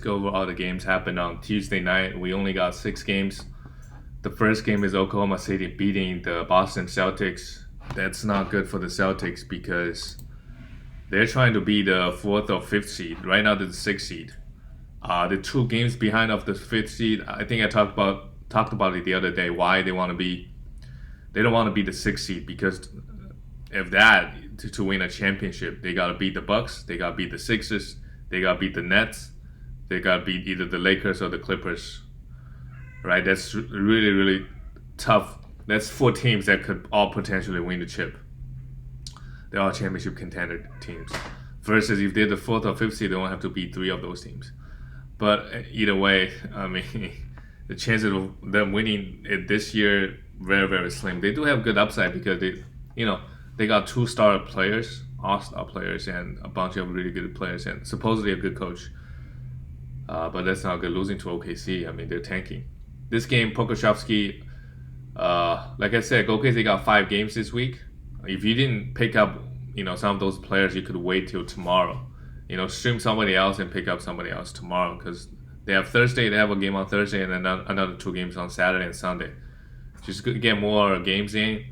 Go over all the games happened on Tuesday night. We only got 6 games. The first game is Oklahoma City beating the Boston Celtics. That's not good for the Celtics because they're trying to be the fourth or fifth seed. Right now, they're the sixth seed. The 2 games behind of the fifth seed. I think I talked about it the other day. Why they don't want to be the sixth seed because if that to win a championship, they gotta beat the Bucks, they gotta beat the Sixers, they gotta beat the Nets, they gotta beat either the Lakers or the Clippers. Right? That's really really tough. That's 4 teams that could all potentially win the chip. They're all championship contender teams. Versus if they're the fourth or fifth seed, they don't have to beat 3 of those teams. But either way, I mean, the chances of them winning it this year very very slim. They do have good upside because they got 2 star players, all-star players, and a bunch of really good players, and supposedly a good coach. But that's not good. Losing to OKC, I mean, they're tanking. This game, Pokashovsky, like I said, OKC got 5 games this week. If you didn't pick up, some of those players, you could wait till tomorrow. Stream somebody else and pick up somebody else tomorrow because they have a game on Thursday and then another 2 games on Saturday and Sunday. Just get more games in.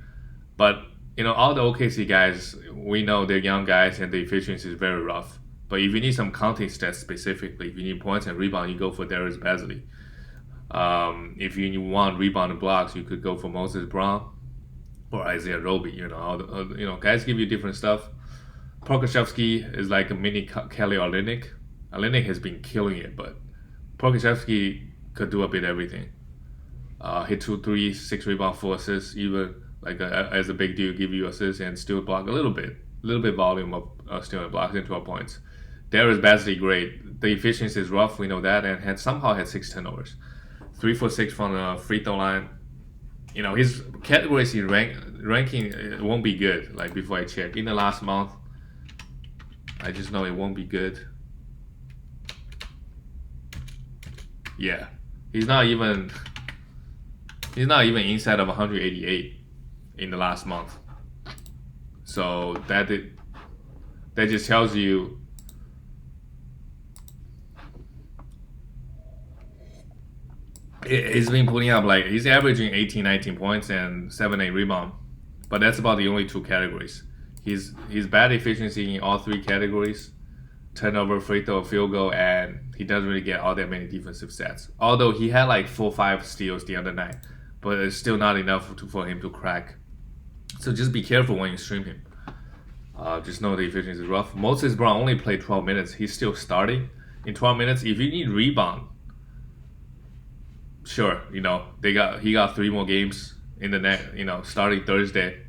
But, all the OKC guys, we know they're young guys and the efficiency is very rough. But if you need some counting stats specifically, if you need points and rebound, you go for Darius Bazley. If you want rebound and blocks, you could go for Moses Brown or Isaiah Roby. Guys give you different stuff. Pokashovsky is like a mini Kelly Olynyk. Olynyk has been killing it, but Pokashovsky could do a bit of everything. Hit 2 threes, 6 rebounds, 4 assists, even as a big deal, give you assists and still block a little bit volume of stealing blocks and 12 points. Darius Bazley, great. The efficiency is rough, we know that, and somehow had 6 turnovers. 3 for 6 from the free throw line. His categories he ranking won't be good. Like before I check, in the last month, I just know it won't be good. Yeah, he's not even inside of 188 in the last month. So that just tells you he's been putting up he's averaging 18, 19 points and 7, 8 rebound. But that's about the only 2 categories. He's bad efficiency in all 3 categories. Turnover, free throw, field goal, and he doesn't really get all that many defensive stats. Although he had 4-5 steals the other night, but it's still not enough for him to crack. So just be careful when you stream him. Just know the efficiency is rough. Moses Brown only played 12 minutes. He's still starting. In 12 minutes, if you need rebound, sure, he got 3 more games in the net, starting Thursday.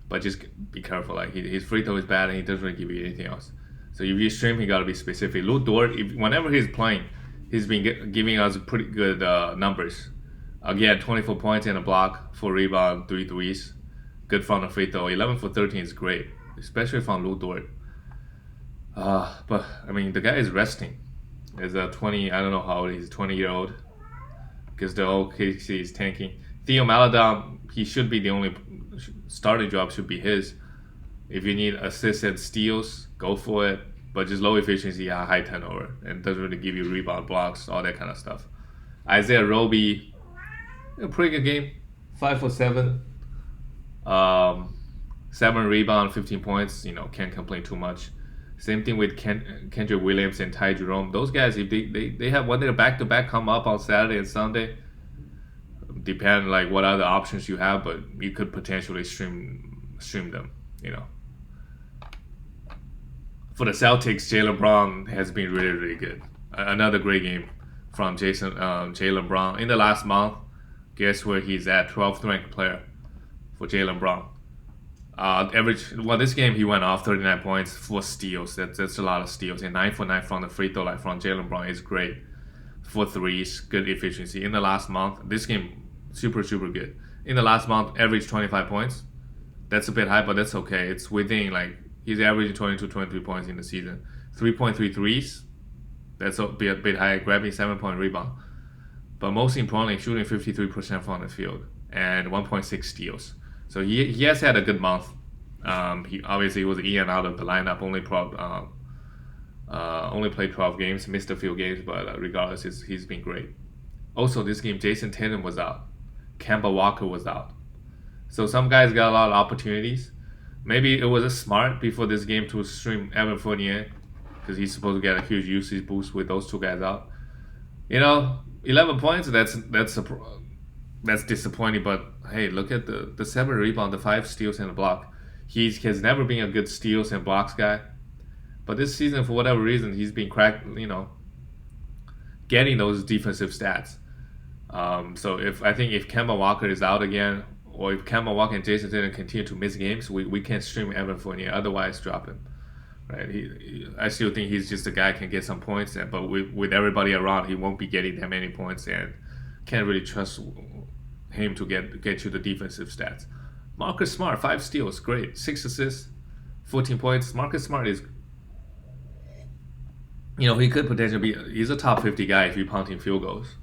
But just be careful. His free throw is bad and he doesn't really give you anything else. So if you stream, he gotta be specific. Lou Dort, whenever he's playing, he's been giving us pretty good numbers. Again, 24 points and a block, 4 rebound, 3 threes. Good from the free throw. 11 for 13 is great, especially from Lou Dort. But I mean, the guy is resting. He's a 20. I don't know how old he is. 20-year-old. Because the OKC is tanking. Theo Maledon, he should be the only starting job should be his. If you need assists and steals, go for it. But just low efficiency, high turnover, and doesn't really give you rebound, blocks, all that kind of stuff. Isaiah Roby, a pretty good game, 5 for 7, 7 rebound, 15 points. Can't complain too much. Same thing with Kendrick Williams and Ty Jerome. Those guys, if they have one day back-to-back come up on Saturday and Sunday, depend what other options you have, but you could potentially stream them. For the Celtics, Jaylen Brown has been really really good. Another great game from Jaylen Brown in the last month. Guess where he's at? 12th ranked player for Jaylen Brown. This game he went off 39 points, 4 steals. That's a lot of steals. And 9 for 9 from the free throw line from Jaylen Brown is great. 4 threes, good efficiency. In the last month, this game super good. In the last month, averaged 25 points. That's a bit high, but that's okay. It's within he's averaging 22, 23 points in the season. 3.3 threes. That's a bit high. Grabbing 7-point rebound. But most importantly, shooting 53% from the field and 1.6 steals. So he has had a good month. He obviously was in and out of the lineup. Only Only played 12 games, missed a few games, but regardless, he's been great. Also, this game, Jason Tatum was out. Kemba Walker was out. So some guys got a lot of opportunities. Maybe it was a smart before this game to stream Evan Fournier because he's supposed to get a huge usage boost with those two guys out. 11 points. That's disappointing. But hey, look at the 7 rebound, the 5 steals and a block. He has never been a good steals and blocks guy. But this season, for whatever reason, he's been getting those defensive stats. So if Kemba Walker is out again, or if Kemba Walker and Jason Tatum continue to miss games, we can't stream Evan Fournier. Otherwise, drop him. Right? I still think he's just a guy who can get some points, but with everybody around, he won't be getting that many points, and can't really trust him to get you the defensive stats. Marcus Smart, 5 steals, great. 6 assists, 14 points. Marcus Smart is, he could potentially he's a top 50 guy if you pound him field goals.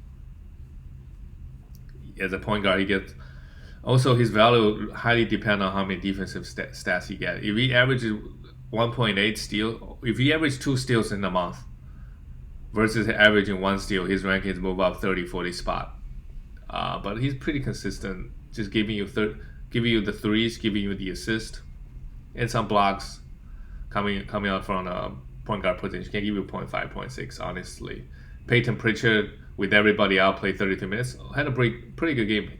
As a point guard, he gets, also his value highly depends on how many defensive stats he gets. If he averages 1.8 steal, if he averages 2 steals in a month versus averaging 1 steal, his rankings move up 30-40 spot. But he's pretty consistent, just giving you the threes, giving you the assist, and some blocks coming out from point guard position. Can give you 0.5, 0.6, honestly. Peyton Pritchard, with everybody out, played 33 minutes. Had a pretty good game.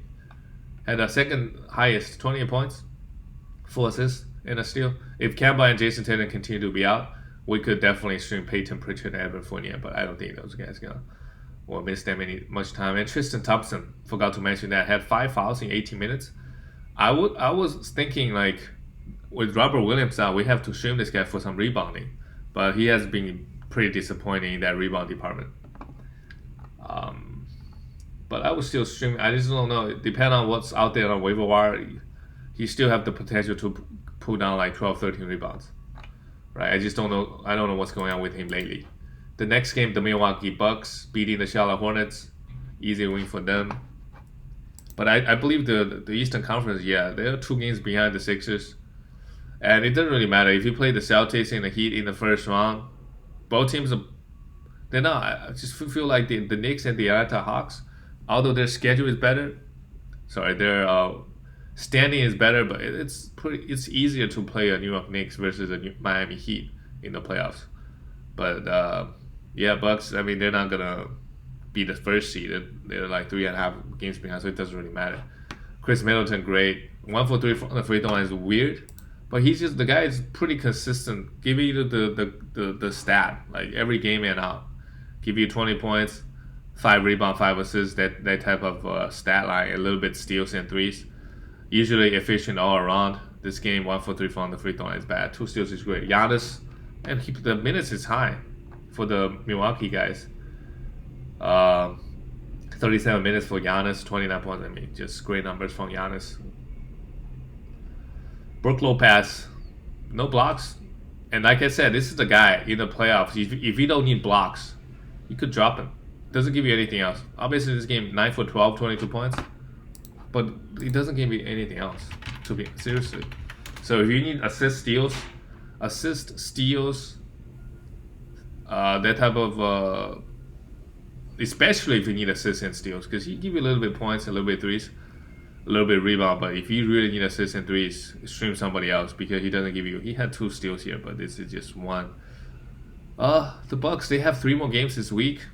Had a second highest, 28 points, 4 assists, and a steal. If Kemba and Jason Tatum continue to be out, we could definitely stream Peyton Pritchard and Evan Fournier, but I don't think those guys will miss that much time. And Tristan Thompson, forgot to mention that, had 5 fouls in 18 minutes. I was thinking, with Robert Williams out, we have to stream this guy for some rebounding, but he has been pretty disappointing in that rebound department. But I would still stream. I just don't know. Depending on what's out there on waiver wire, he still have the potential to pull down 12, 13 rebounds. Right? I just don't know. I don't know what's going on with him lately. The next game, the Milwaukee Bucks beating the Charlotte Hornets. Easy win for them. But I believe the Eastern Conference, they're 2 games behind the Sixers. And it doesn't really matter. If you play the Celtics and the Heat in the first round, both teams they're not. I just feel like the Knicks and the Atlanta Hawks, although their schedule is better, their standing is better, but it's easier to play a New York Knicks versus a Miami Heat in the playoffs. But Bucks, they're not gonna be the first seed. They're 3.5 games behind, so it doesn't really matter. Chris Middleton, great. 1 for 3 from the free throw line is weird, but the guy is pretty consistent, giving you the stat every game and out. Give you 20 points, 5 rebounds, 5 assists, that type of stat line, a little bit steals and threes. Usually efficient all around. This game, 1 for 3 from the free throw line is bad. 2 steals is great. Giannis, and the minutes is high for the Milwaukee guys. 37 minutes for Giannis, 29 points. Just great numbers from Giannis. Brook Lopez, no blocks. And like I said, this is the guy in the playoffs. If you don't need blocks, you could drop him. Doesn't give you anything else. Obviously, this game, 9 for 12, 22 points. But it doesn't give you anything else, seriously. So if you need assist steals, that type of, especially if you need assists and steals, because he give you a little bit points, a little bit threes, a little bit rebound. But if you really need assists and threes, stream somebody else, because he doesn't give you. He had 2 steals here, but this is just 1. The Bucks, they have 3 more games this week.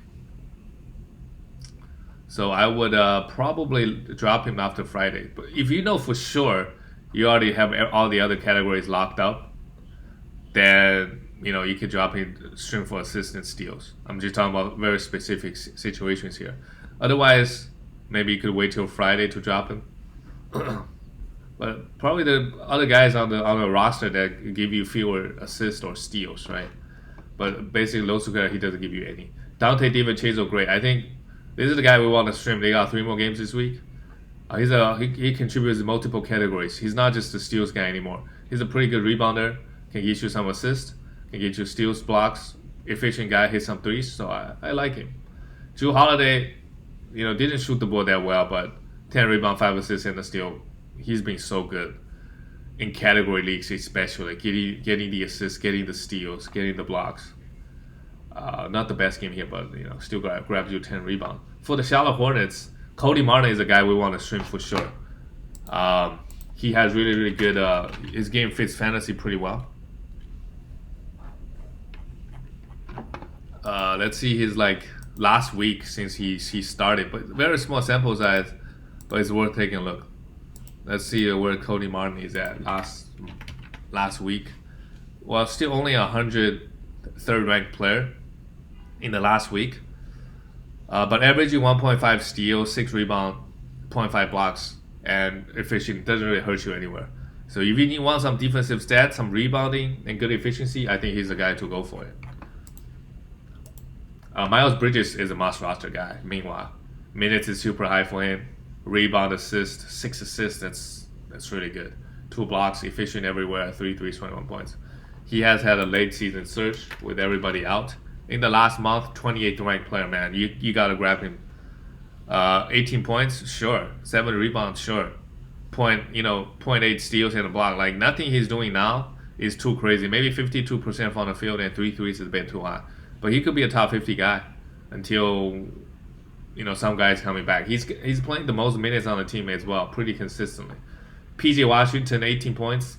So I would probably drop him after Friday. But if you know for sure you already have all the other categories locked up, then you could drop him, stream for assists and steals. I'm just talking about very specific situations here. Otherwise, maybe you could wait till Friday to drop him. But probably the other guys on the roster that give you fewer assists or steals, right? But basically, those two guys, he doesn't give you any. Dante DiVincenzo, great. I think this is the guy we want to stream. They got 3 more games this week. He contributes in multiple categories. He's not just a steals guy anymore. He's a pretty good rebounder. Can get you some assists. Can get you steals, blocks. Efficient guy, hit some threes. So I like him. Drew Holiday, didn't shoot the ball that well, but 10 rebound, 5 assists, and a steal. He's been so good in category leagues, especially getting the assists, getting the steals, getting the blocks. Not the best game here, but still grabs you 10 rebound. For the Charlotte Hornets, Cody Martin is a guy we want to stream for sure. He has really good. His game fits fantasy pretty well. Let's see his last week since he started, but very small sample size, but it's worth taking a look. Let's see where Cody Martin is at last week. Well, still only 103rd ranked player in the last week, but averaging 1.5 steals, 6 rebound, 0.5 blocks, and efficient. Doesn't really hurt you anywhere. So if you want some defensive stats, some rebounding, and good efficiency, I think he's the guy to go for it. Miles Bridges is a must roster guy. Meanwhile, minutes is super high for him. Rebound, assist, 6 assists. That's really good. 2 blocks, efficient everywhere. 3 threes, 21 points. He has had a late season surge with everybody out. In the last month, 28th ranked player, man. You gotta grab him. 18 points, sure. 7 rebounds, sure. 0.8 steals and a block. Nothing he's doing now is too crazy. Maybe 52% from the field and 3 threes is a bit too high. But he could be a top 50 guy until some guys coming back. He's playing the most minutes on the team as well, pretty consistently. PJ Washington, 18 points,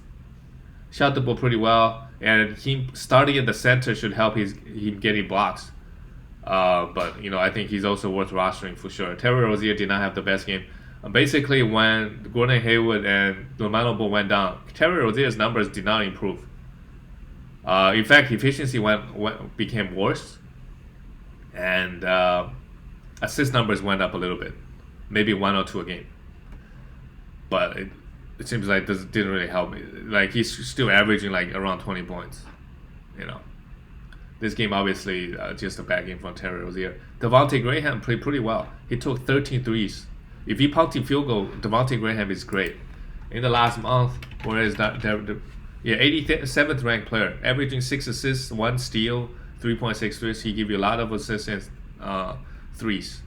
shot the ball pretty well, and him starting at the center should help him getting blocks. But I think he's also worth rostering for sure. Terry Rozier did not have the best game. Basically, when Gordon Hayward and LaMelo Ball went down, Terry Rozier's numbers did not improve. In fact, efficiency became worse, and assist numbers went up a little bit, maybe 1 or 2 a game. But it seems like this didn't really help me. He's still averaging around 20 points. This game obviously just a bad game from Terry Rozier. Devontae Graham played pretty well. He took 13 threes. If he pumped field goal, Devontae Graham is great. In the last month, whereas 87th ranked player, averaging 6 assists, 1 steal, 3.6 threes. He give you a lot of assists and threes.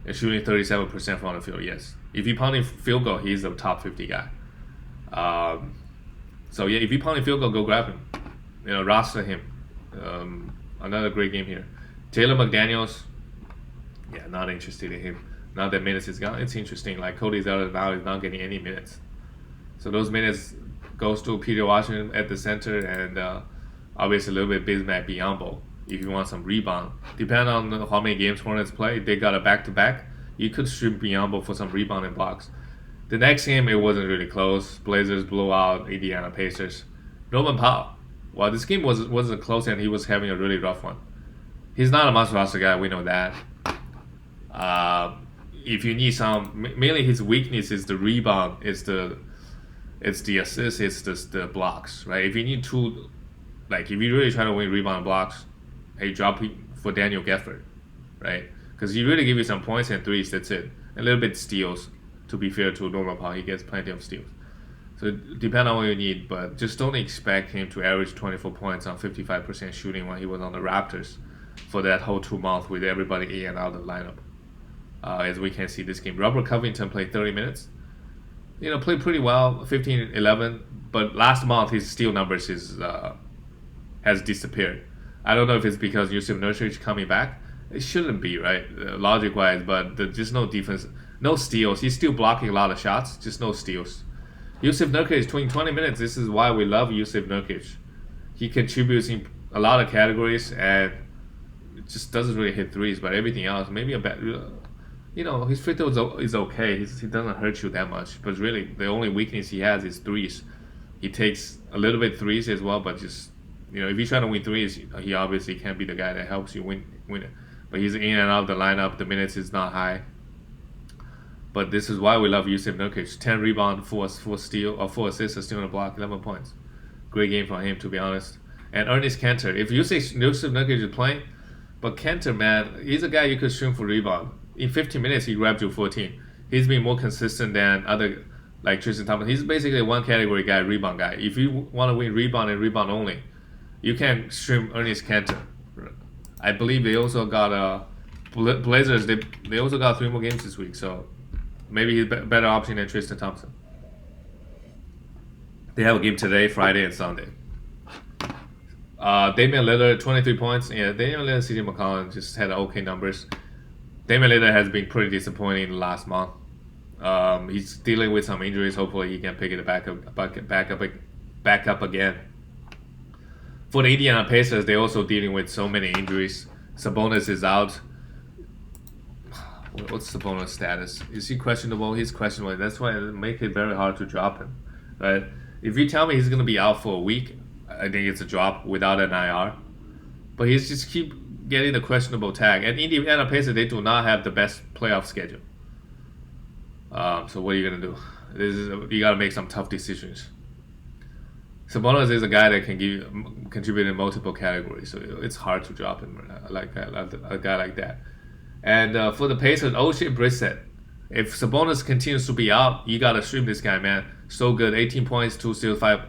And shooting 37% from the field, yes. If you pound field goal, he's a top 50 guy. So if you pound field goal, go grab him. Roster him. Another great game here. Taylor McDaniels, not interested in him. Now that minutes is gone, it's interesting. Cody's out now, is not getting any minutes. So those minutes goes to Peter Washington at the center, and obviously a little bit Bismack Biyombo if you want some rebound. Depending on how many games Hornets play, they got a back-to-back. You could stream Biyombo for some rebound and blocks. The next game, it wasn't really close. Blazers blew out Indiana Pacers. Norman Powell. Well, this game wasn't close, and he was having a really rough one. He's not a must roster guy, we know that. If you need some, mainly his weakness is the rebound, it's the assist, it's the blocks, right? If you need two, if you really try to win rebound and blocks, hey, drop for Daniel Gafford, right? Because he really give you some points and threes, that's it. A little bit steals, to be fair to Norman Powell, he gets plenty of steals. So depend on what you need, but just don't expect him to average 24 points on 55% shooting when he was on the Raptors for that whole 2 months with everybody in and out of the lineup. As we can see this game, Robert Covington played 30 minutes. Played pretty well, 15-11, but last month his steal numbers has disappeared. I don't know if it's because Yusuf Nurkic coming back. It shouldn't be, right, logic-wise, but just no defense, no steals. He's still blocking a lot of shots, just no steals. Yusuf Nurkic is playing 20 minutes. This is why we love Yusuf Nurkic. He contributes in a lot of categories and it just doesn't really hit threes, but everything else, maybe a bad... his free throw is okay. He doesn't hurt you that much. But really, the only weakness he has is threes. He takes a little bit threes as well, but just, if you try to win threes, he obviously can't be the guy that helps you win it. But he's in and out of the lineup. The minutes is not high. But this is why we love Yusuf Nurkic. 10 rebound, 4 steal, or 4 assists, a steal and a block, 11 points. Great game for him, to be honest. And Ernest Cantor. If Yusuf Nurkic is playing, but Cantor, man, he's a guy you could stream for rebound. In 15 minutes, he grabbed you 14. He's been more consistent than other, like Tristan Thompson. He's basically a one category guy, rebound guy. If you want to win rebound and rebound only, you can stream Ernest Cantor. I believe they also got Blazers. They also got 3 more games this week, so maybe he's a better option than Tristan Thompson. They have a game today, Friday, and Sunday. Damian Lillard, 23 points. Yeah, Damian Lillard, CJ McCollum just had okay numbers. Damian Lillard has been pretty disappointing in the last month. He's dealing with some injuries. Hopefully, he can pick it back up again. For the Indiana Pacers, they're also dealing with so many injuries. Sabonis is out. What's Sabonis' status? Is he questionable? He's questionable. That's why it makes it very hard to drop him. Right? If you tell me he's going to be out for a week, I think it's a drop without an IR. But he's just keep getting the questionable tag. And Indiana Pacers, they do not have the best playoff schedule. So what are you going to do? You got to make some tough decisions. Sabonis is a guy that can contribute in multiple categories, so it's hard to drop him like a guy like that. And for the Pacers, Brissett. If Sabonis continues to be out, you gotta stream this guy, man. So good, 18 points, 2 steals, 5.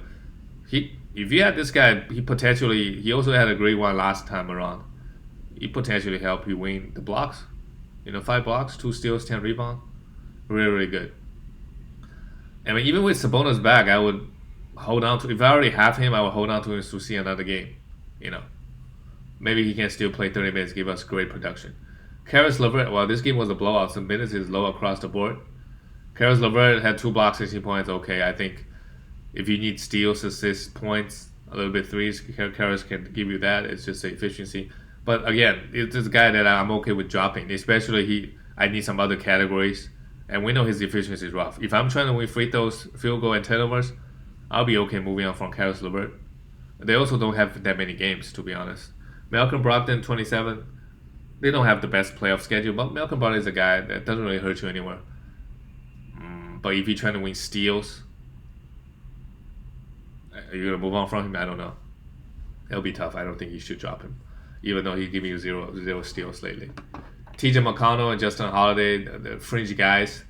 If you had this guy, he also had a great one last time around. He potentially help you win the blocks. 5 blocks, 2 steals, 10 rebounds. Really, really good. I mean, even with Sabonis back, I would hold on to. If I already have him, I would hold on to him to see another game. Maybe he can still play 30 minutes, give us great production. Caris LeVert, well, this game was a blowout, so minutes is low across the board. Caris LeVert had 2 blocks, 16 points. Okay, I think if you need steals, assists, points, a little bit threes, Caris can give you that. It's just efficiency. But again, it's a guy that I'm okay with dropping, especially I need some other categories, and we know his efficiency is rough. If I'm trying to win free throws, field goal, and turnovers, I'll be okay moving on from Caris LeVert. They also don't have that many games, to be honest. Malcolm Brogdon, 27. They don't have the best playoff schedule, but Malcolm Brogdon is a guy that doesn't really hurt you anywhere. But if you're trying to win steals, are you going to move on from him? I don't know. It'll be tough. I don't think you should drop him, even though he's giving you zero steals lately. TJ McConnell and Justin Holiday, the fringe guys,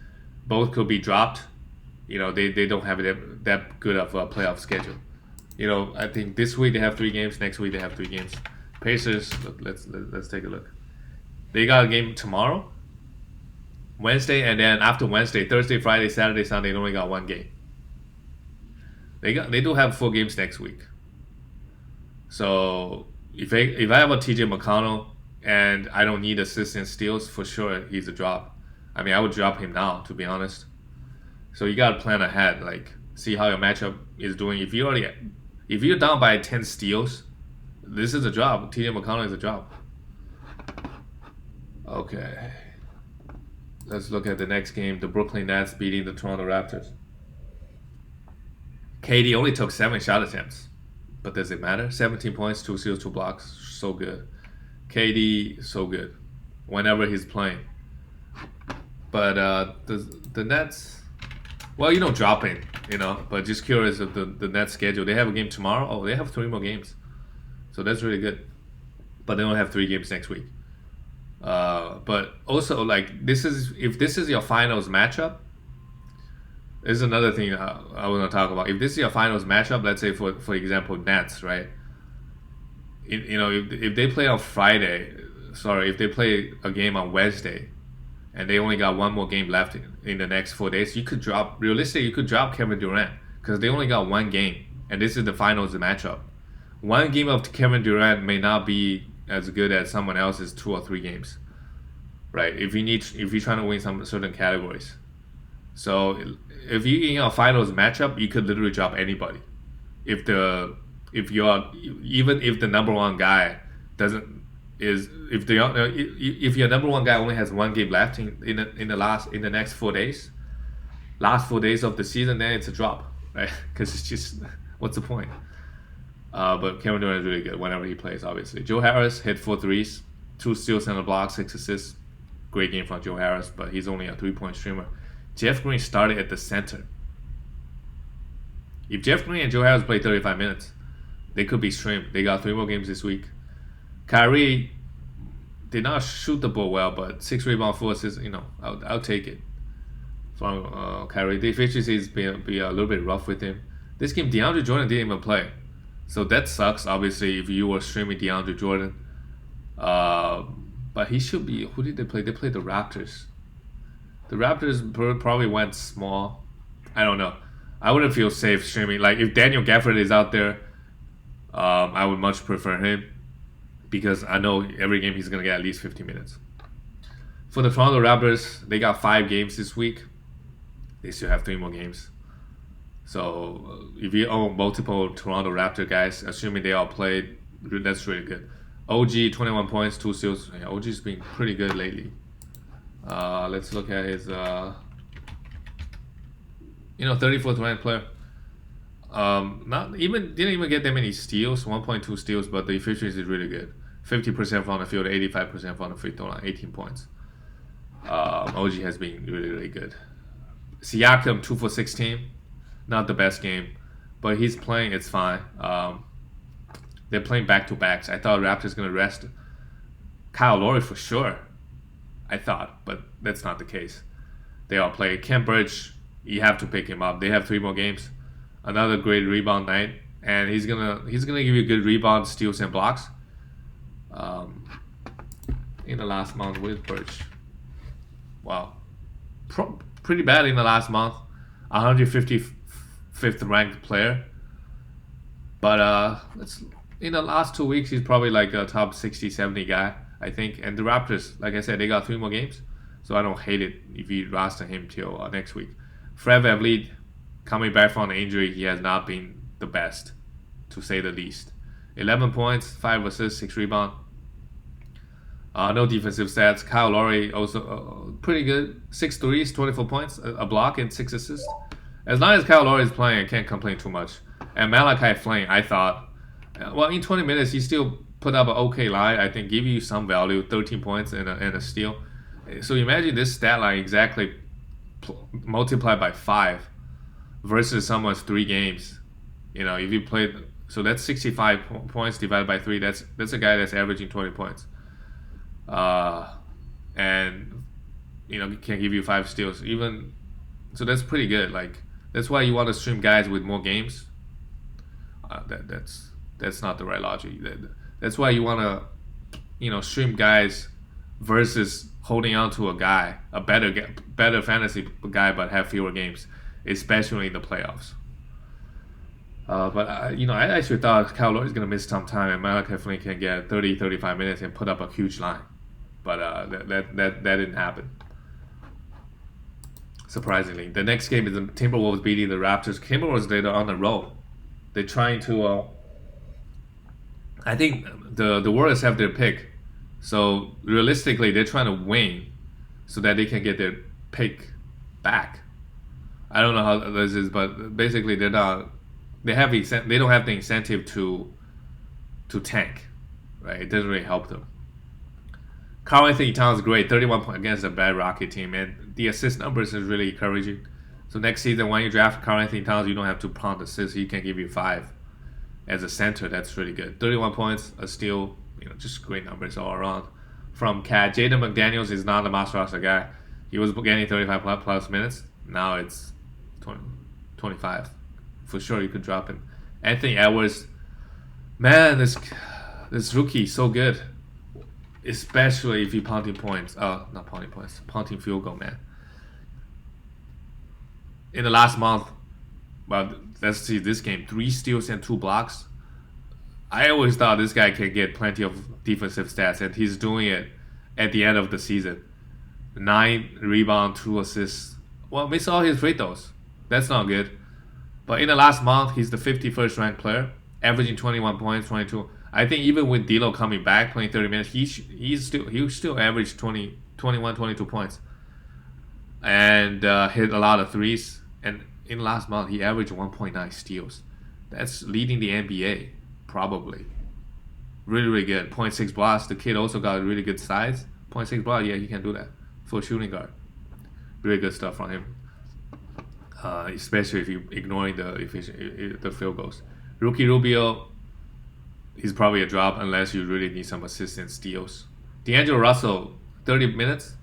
both could be dropped. They don't have that good of a playoff schedule. I think this week they have 3 games. Next week they have 3 games. Pacers, let's take a look. They got a game tomorrow, Wednesday, and then after Wednesday, Thursday, Friday, Saturday, Sunday, they only got 1 game. They do have 4 games next week. So if I have a TJ McConnell and I don't need assists and steals, for sure he's a drop. I mean, I would drop him now, to be honest. So you gotta plan ahead, like see how your matchup is doing. If you're down by 10 steals, this is a drop. TJ McConnell is a drop. Okay. Let's look at the next game. The Brooklyn Nets beating the Toronto Raptors. KD only took 7 shot attempts. But does it matter? 17 points, 2 steals, 2 blocks. So good. KD, so good. Whenever he's playing. But the Nets, well, dropping, but just curious of the Nets schedule. They have a game tomorrow. Oh, they have 3 more games. So that's really good. But they don't have 3 games next week. But also, if this is your finals matchup, this is another thing I want to talk about. If this is your finals matchup, let's say for example Nets, right? If they play on Friday, if they play a game on Wednesday, and they only got 1 more game left in the next 4 days, you could drop Kevin Durant because they only got 1 game, and this is the finals matchup. 1 game of Kevin Durant may not be as good as someone else's 2 or 3 games, right? If you're trying to win some certain categories. So if you're in a finals matchup, you could literally drop anybody. If the number 1 guy if your number 1 guy only has 1 game left in the next 4 days, last 4 days of the season, then it's a drop, right? Because it's just what's the point? But Kevin Durant is really good whenever he plays, obviously. Joe Harris hit 4 threes, 2 steals and a block, 6 assists. Great game from Joe Harris, but he's only a 3-point streamer. Jeff Green started at the center. If Jeff Green and Joe Harris play 35 minutes, they could be streamed. They got 3 more games this week. Kyrie did not shoot the ball well, but 6 rebounds, 4 assists, I'll take it from Kyrie. The efficiency is be a little bit rough with him. This game, DeAndre Jordan didn't even play. So that sucks, obviously, if you were streaming DeAndre Jordan. But he should be... Who did they play? They played the Raptors. The Raptors probably went small. I don't know. I wouldn't feel safe streaming. Like, if Daniel Gafford is out there, I would much prefer him because I know every game he's going to get at least 50 minutes. For the Toronto Raptors, they got 5 games this week. They still have 3 more games. So if you own multiple Toronto Raptor guys, assuming they all played, that's really good. OG, 21 points, 2 steals. Yeah, OG's been pretty good lately. Let's look at his, 34th ranked player. Didn't even get that many steals, 1.2 steals, but the efficiency is really good. 50% from the field, 85% from the free throw line, 18 points. OG has been really, really good. Siakam, 2 for 16. Not the best game, but he's playing, it's fine. They're playing back-to-backs. I thought Raptors going to rest Kyle Lowry for sure. I thought, but that's not the case. They all play. Ken Burch, you have to pick him up. They have 3 more games. Another great rebound night, and he's gonna give you good rebounds, steals, and blocks. In the last month with Burch, wow, pretty bad in the last month. 155th ranked player, but in the last 2 weeks he's probably like a top 60, 70 guy, I think. And the Raptors, like I said, they got 3 more games, so I don't hate it if you roster him till next week. Fred VanVleet, coming back from an injury, he has not been the best, to say the least. 11 points, 5 assists, 6 rebounds. No defensive stats. Kyle Lowry also pretty good. 6 threes, 24 points, a block, and 6 assists. As long as Kyle Lowry is playing, I can't complain too much. And Malachi Flynn, I thought, well, in 20 minutes, he still put up an okay line. I think give you some value, 13 points and a steal. So imagine this stat line exactly multiplied by 5 versus someone's 3 games. If you played, so that's 65 points divided by 3. That's a guy that's averaging 20 points. And can give you 5 steals. Even so, that's pretty good. Like, that's why you want to stream guys with more games. That's not the right logic. That's why you want to stream guys versus holding on to a guy, a better fantasy guy, but have fewer games, especially in the playoffs. But I actually thought Kyle Lowry is going to miss some time, and Malachi Flynn can get 30, 35 minutes and put up a huge line. But that didn't happen. Surprisingly, the next game is the Timberwolves beating the Raptors. Timberwolves, they're on the roll. They're trying to. I think the Warriors have their pick, so realistically, they're trying to win, so that they can get their pick back. I don't know how this is, but basically, they're not. They don't have the incentive to tank, right? It doesn't really help them. Karl Anthony Towns is great, 31 points against a bad Rocket team, and the assist numbers is really encouraging. So next season, when you draft Karl Anthony Towns, you don't have to pound assists. He can give you 5 as a center. That's really good. 31 points, a steal, just great numbers all around. From Cat, Jaden McDaniels is not a master roster guy. He was getting 35 plus minutes. Now it's 25. For sure, you could drop him. Anthony Edwards, man, this rookie is so good. Especially if you punting points. Not punting points. Punting field goal, man. In the last month, well, let's see this game. 3 steals and 2 blocks. I always thought this guy can get plenty of defensive stats, and he's doing it at the end of the season. 9 rebounds, 2 assists. Well, miss all his free throws. That's not good. But in the last month, he's the 51st ranked player, averaging 21 points, 22. I think even with D'Lo coming back, playing 30 minutes, he'll still average 21, 22 points. And hit a lot of threes. And in the last month, he averaged 1.9 steals. That's leading the NBA, probably. Really, really good. 0.6 blocks. The kid also got really good size. 0.6 blocks, yeah, he can do that for a shooting guard. Really good stuff from him. Especially if you're ignoring the field goals. Rookie Rubio, he's probably a drop unless you really need some assistant steals. D'Angelo Russell, 30 minutes,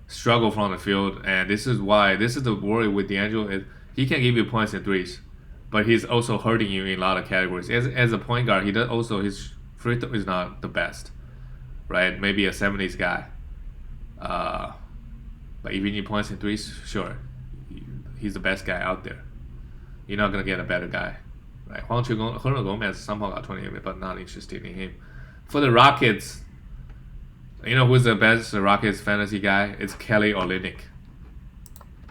struggle from the field, and this is the worry with D'Angelo. He can give you points and threes, but he's also hurting you in a lot of categories. As a point guard, his free throw is not the best, right? Maybe a 70s guy. But if you need points and threes, sure, he's the best guy out there. You're not gonna get a better guy, Right? Juan Gomez somehow got 20 minutes, but not interested in him. For the Rockets, you know who's the best Rockets fantasy guy? It's Kelly Olynyk.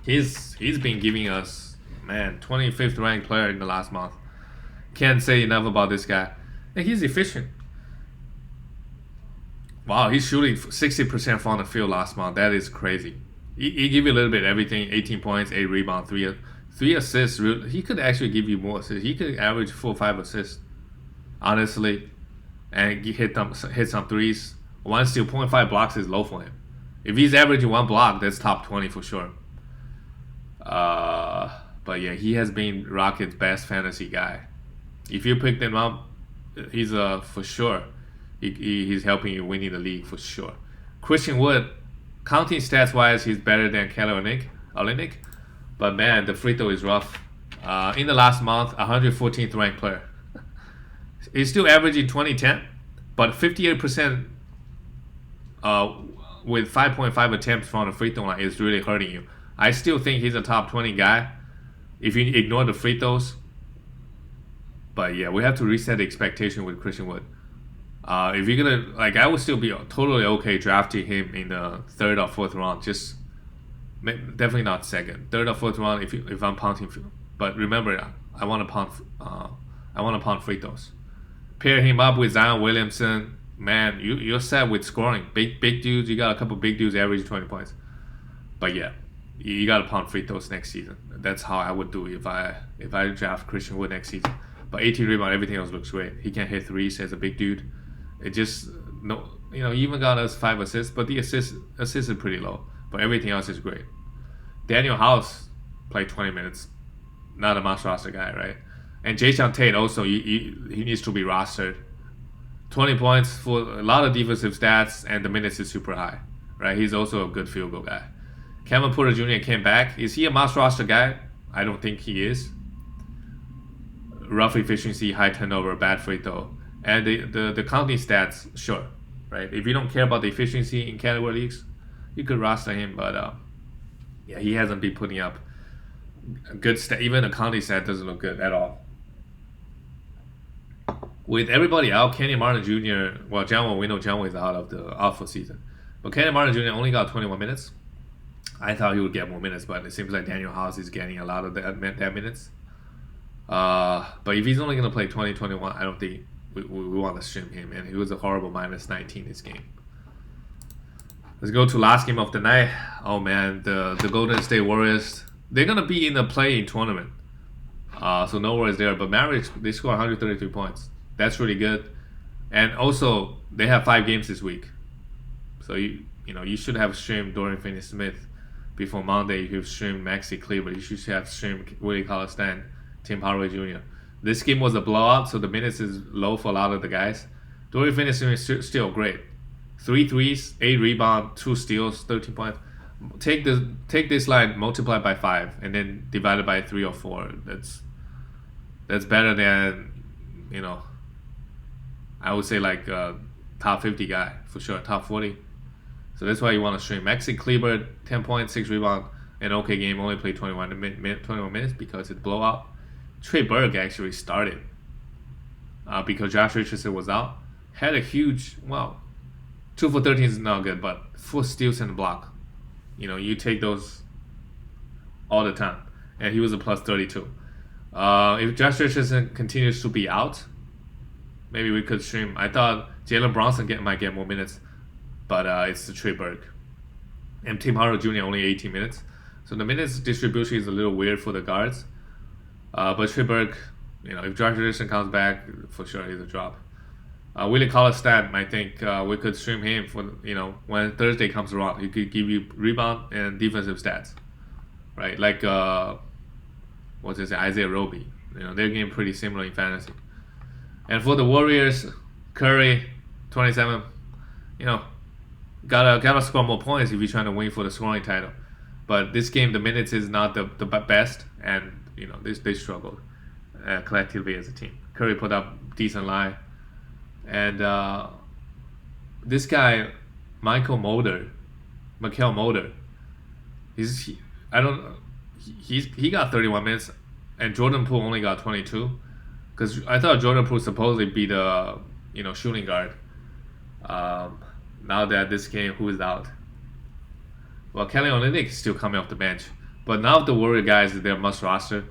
He's been giving us, man, 25th ranked player in the last month. Can't say enough about this guy. And he's efficient. Wow, he's shooting 60% from the field last month. That is crazy. He give you a little bit of everything. 18 points, 8 rebounds, 3 assists. He could actually give you more assists. He could average 4 or 5 assists, honestly. And hit some threes. 1 steal, 0.5 blocks is low for him. If he's averaging 1 block, that's top 20 for sure. But yeah, he has been Rockets' best fantasy guy. If you pick him up, he's for sure. He's helping you winning the league for sure. Christian Wood, counting stats wise, he's better than Kelly Olynyk. But man, the free throw is rough. In the last month, 114th ranked player. He's still averaging 20-10, but 58% with 5.5 attempts from the free throw line is really hurting you. I still think he's a top 20 guy if you ignore the free throws. But yeah, we have to reset the expectation with Christian Wood. If you're gonna I would still be totally okay drafting him in the 3rd or 4th round. Just definitely not 2nd, 3rd or 4th round if I'm punting. But remember, I want to punt free throws. Pair him up with Zion Williamson. Man, you're set with scoring. Big dudes. You got a couple big dudes average 20 points. But yeah, you got to punt free throws next season. That's how I would do it if I draft Christian Wood next season. But 18 rebound, everything else looks great. He can hit threes as a big dude. It just he even got us 5 assists, but the assists are pretty low. But everything else is great. Daniel House played 20 minutes, not a must roster guy, right? And Jason Tate also he needs to be rostered. 20 points for a lot of defensive stats, and the minutes is super high, right? He's also a good field goal guy. Kevin Porter Jr. came back. Is he a must roster guy? I don't think he is. Rough efficiency, high turnover, bad free throw. And the counting stats, sure, right? If you don't care about the efficiency in category leagues, you could roster him. But yeah, he hasn't been putting up a good stat. Even the counting stat doesn't look good at all. With everybody out, Kenny Martin Jr. Well, we know John is out for season, but Kenny Martin Jr. only got 21 minutes. I thought he would get more minutes, but it seems like Daniel House is getting a lot of that minutes. But if he's only going to play 20-21, I don't think we want to stream him, and he was a horrible -19 this game. Let's go to last game of the night. Oh man, the Golden State Warriors, they're going to be in the play-in tournament. So no worries there. But Mavericks, they scored 133 points. That's really good. And also, they have 5 games this week. So you should have streamed Dorian Finney-Smith before Monday. You've streamed Maxi Kleber. You should have streamed Willie Cauley-Stein, Tim Hardaway Jr. This game was a blowout, so the minutes is low for a lot of the guys. Dorian Finney-Smith is still great. 3 threes, 8 rebounds, 2 steals, 13 points. Take this line, multiply by 5, and then divide it by 3 or 4. That's better than, I would say like top 50 guy for sure, top 40. So that's why you want to stream. Maxi Kleber, 10 points, 6 rebounds, an okay game. Only played 21 minutes because it's blowout. Trey Burke actually started because Josh Richardson was out. Had a huge, 2 for 13 is not good, but 4 steals and a block. You take those all the time. And he was a plus 32. If Josh Richardson continues to be out, maybe we could stream. I thought Jaylen Brown might get more minutes, but it's the Trey Burke. And Tim Hardaway Jr. only 18 minutes. So the minutes distribution is a little weird for the guards. But Trey Burke, if Josh Richardson comes back, for sure he's a drop. Willie Cauley-Stein, I think we could stream him for, when Thursday comes around. He could give you rebound and defensive stats, right? Like, Isaiah Roby. They're getting pretty similar in fantasy. And for the Warriors, Curry, 27. Gotta score more points if you're trying to win for the scoring title. But this game, the minutes is not the best, and they struggled collectively as a team. Curry put up decent line, and this guy, Michael Mulder, he got 31 minutes, and Jordan Poole only got 22. because I thought Jordan Poole supposedly be the shooting guard. Now that this game, who is out? Well, Kelly Olynyk is still coming off the bench, but now the Warrior guys, they're must roster.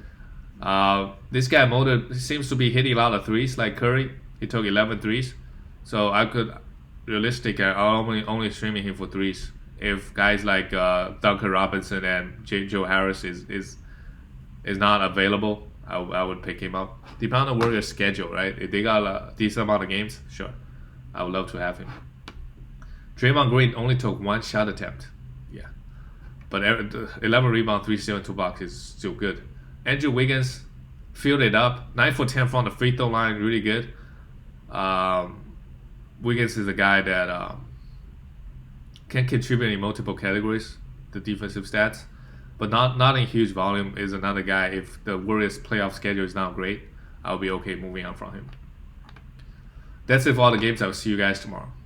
This guy Mulder seems to be hitting a lot of threes like Curry. He took 11 threes. So I could realistically, I'm only streaming him for threes. If guys like Duncan Robinson and Joe Harris is not available, I would pick him up. Depending on Warriors' schedule, right? If they got a decent amount of games, sure, I would love to have him. Draymond Green only took 1 shot attempt. Yeah, but 11 rebound, 3 steal, and 2 blocks is still good. Andrew Wiggins filled it up. 9 for 10 from the free throw line, really good. Wiggins is a guy that can contribute in multiple categories, the defensive stats, but not in huge volume. Is another guy. If the Warriors' playoff schedule is not great, I'll be okay moving on from him. That's it for all the games. I'll see you guys tomorrow.